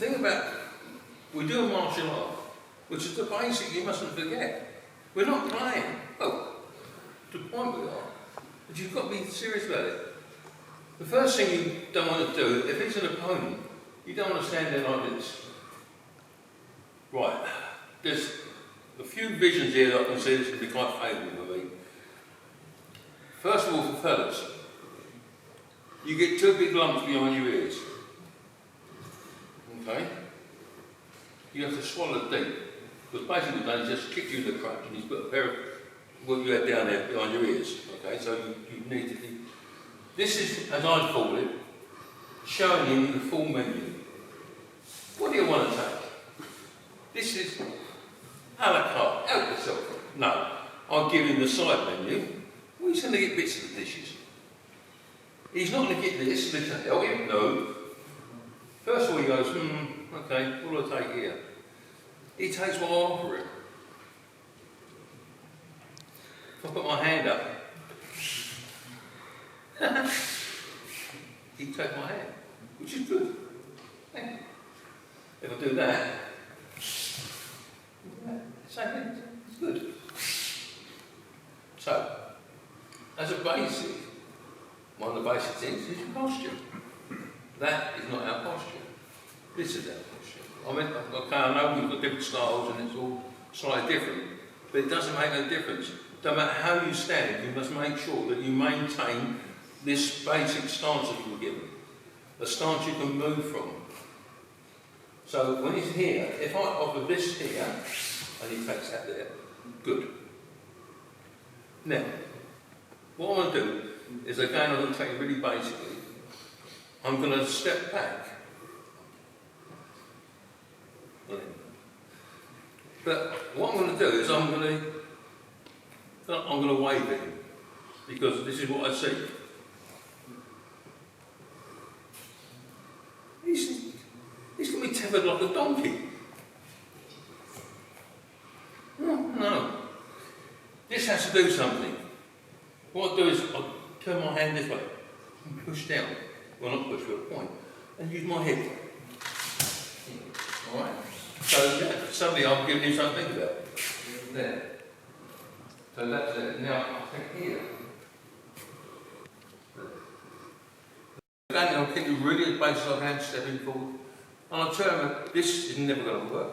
thing about, we do a martial art, which is the basic you mustn't forget. We're not playing. Oh, to the point we are. But you've got to be serious about it. The first thing you don't want to do, if it's an opponent, you don't want to stand there like this. Right, there's a few visions here that I can see this would be quite favourable for me. First of all, for fellas, you get two big lumps behind your ears. Okay? You have to swallow deep. Because basically what he's done is just kicked you in the crotch and he's put a pair of what you had down there behind your ears. Okay, so you need to be. This is, as I call it, showing him the full menu. What do you want to take? This is a la carte, help yourself. No, I'll give him the side menu. Well, he's going to get bits of the dishes. He's not going to get this, this will help him, no. First of all he goes, okay, what do I take here? He takes what I offer him. If I put my hand up, he takes my hand, which is good. If I do that, same thing, it's good. So, as a basic, one of the basic things is your posture. That is not our posture. This is our posture. I mean, okay, I know we've got different styles and it's all slightly different, but it doesn't make no difference. No matter how you stand, you must make sure that you maintain this basic stance that you were given. A stance you can move from. So when he's here, if I offer this here, and he takes that there, good. Now, what I want to do is, again, I'm going to take it really basically, I'm going to step back. But what I'm going to do is I'm going to wave at him, because this is what I see. He's going to be tethered like a donkey. No. This has to do something. What I do is I turn my hand this way and push down. Well, not push, but a point. And use my head. Alright? So yeah, suddenly I'm giving you something to think about. There. So that's it. Now I think here. Again, I'll keep you really as base as I can, stepping forward. And I'll turn her, this is never going to work.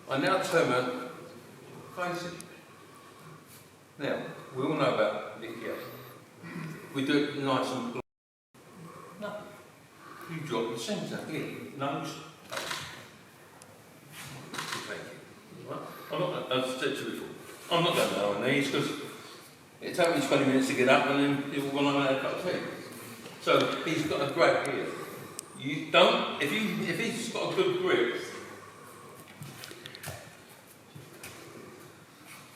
I now turn her facing. Now, we all know about Aikido. We do it nice and close. No. You drop your centre here, nose. Thank you. Right? I'm not going to, as I said to you before, I'm not going to go on these because it takes me 20 minutes to get up and then people will want to have a cup of tea. So he's got a grab here. You don't, if he's got a good grip,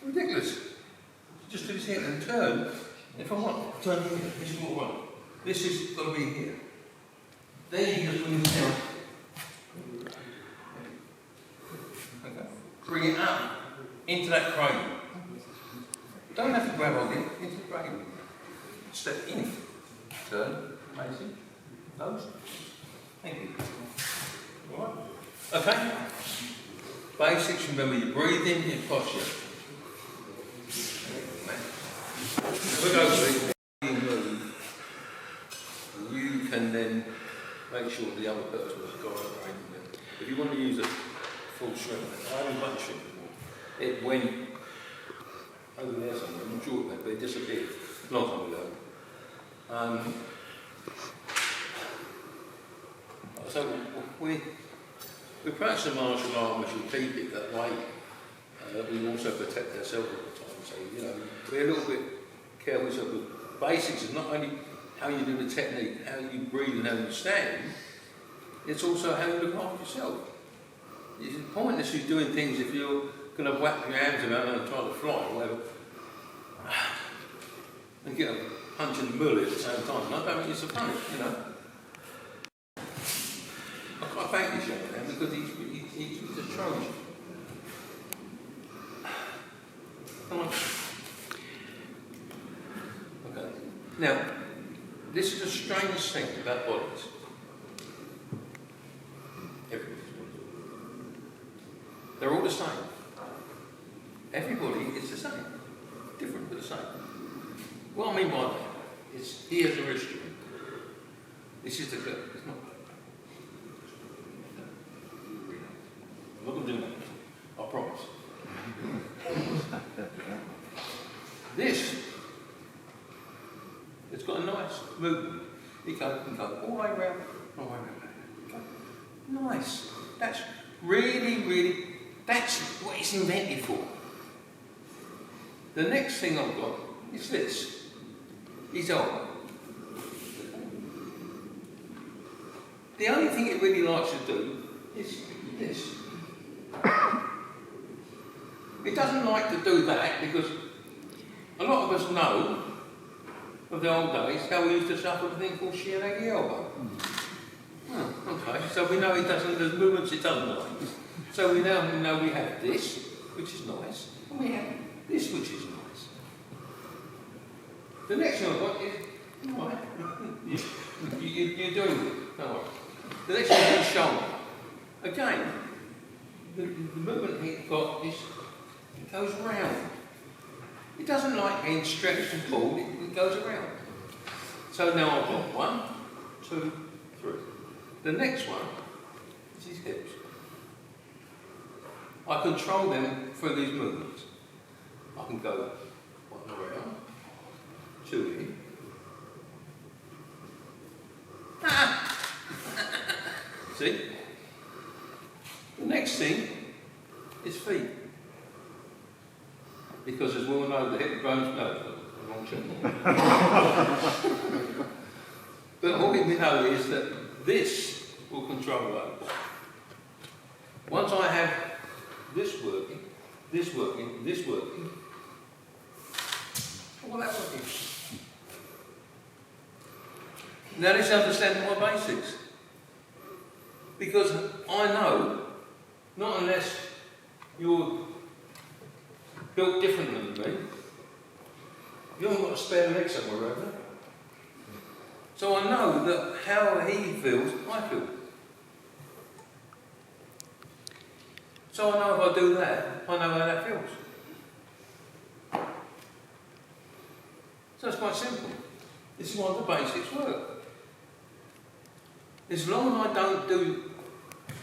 ridiculous. Just do this here and turn. If I want, turn here. This is what I want. This is got to be here. Then you just bring this down. Okay. Bring it up into that crane. Don't have to grab on it, into the crane. Step in. Turn. Amazing. Nose. Thank you. Alright? Okay? Basics, remember your breathing, your posture. If we go to the move, you can then make sure the other person has got it. If you want to use a full strength, I haven't much strength before. It went over there somewhere, I'm not sure of that, but it disappeared. Long time ago. So we practice a martial art which will keep it that way. We also protect ourselves all the time. So, you know, we're a little bit careful. So the basics is not only how you do the technique, how you breathe and how you stand, it's also how you look after yourself. It's pointless you doing things if you're going to whack your hands around and try to fly or whatever. And get a punch in the bullet at the same time. I don't think it's so funny, you know. I thank this young man because he's a Trojan. Come on. Okay. Now, this is a strange thing about bodies. Everybody's bodies. years of history. This is the clip. It's not. I'm not going to do that. I promise. This, it's got a nice movement. You go all the way around, all the way around. Nice. That's really, that's what it's invented for. The next thing I've got is this. His elbow. The only thing it really likes to do is this. It doesn't like to do that because a lot of us know of the old days how we used to suffer a thing called Shinwakai elbow. Oh, okay, so we know it doesn't, there's movements it doesn't like. So we now know we have this, which is nice, and we have this, which is nice. The next thing I've got is, right, you're doing it, don't worry. The next one is shoulder. Again, the movement he's got is, it goes round. It doesn't like being stretched and pulled, it goes around. So now I've got 1, 2, 3. The next one is his hips. I control them through these movements. I can go 1 around, 2 in. See? The next thing is feet. Because as we all know, the hip bones, no, the wrong check. But all we know is that this will control those. Once I have this working, this working, this working, well, that working. Now let's understand my basics. Because I know, not unless you're built differently than me, you haven't got a spare leg somewhere over there. So I know that how he feels, I feel. So I know if I do that, I know how that feels. So it's quite simple. This is why the basics work. As long as I don't do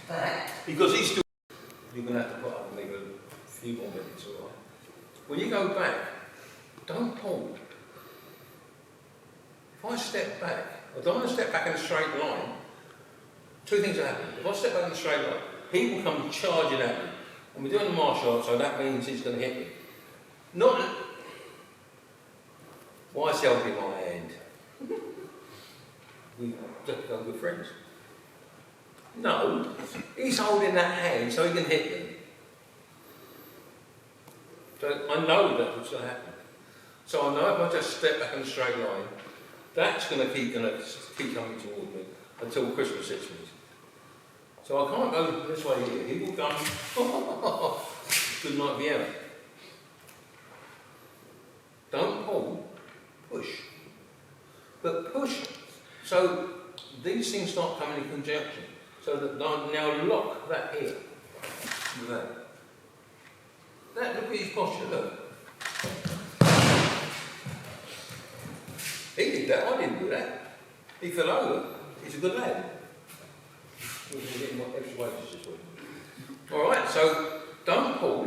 that, because he's still, you're going to have to put up maybe a few more minutes, all right? When you go back, don't pull. If I step back, I don't want to step back in a straight line. 2 things will happen. If I step back in a straight line, he will come charging at me. And we're doing the martial arts, so that means he's going to hit me. Not, why is he holding my hand? We just become good friends. No, he's holding that hand so he can hit me. So I know that's what's going to happen. So I know if I just step back in a straight line, that's going to keep coming toward me until Christmas hits me. So I can't go this way here. He will go, good night, Vienna. Don't pull, push. But push. So these things start coming in conjunction. So that now lock that here. With that. Look at his posture, look. He did that, I didn't do that. He fell over. He's a good lad. We're getting extra wages this week. Alright, so don't pull.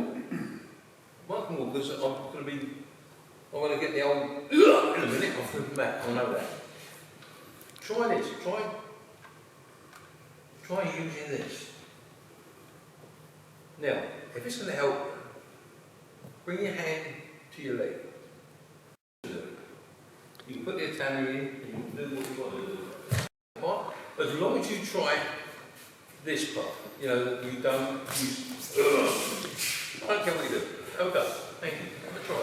One more, because I'm going to get the old in a minute off the mat, I know that. Try this, try using this. Now, if it's going to help, bring your hand to your leg. You can put the Italian in, and you can do what you've got to do. As long as you try this part, you know, you don't use, I don't care what you do. Okay, thank you. Have a try.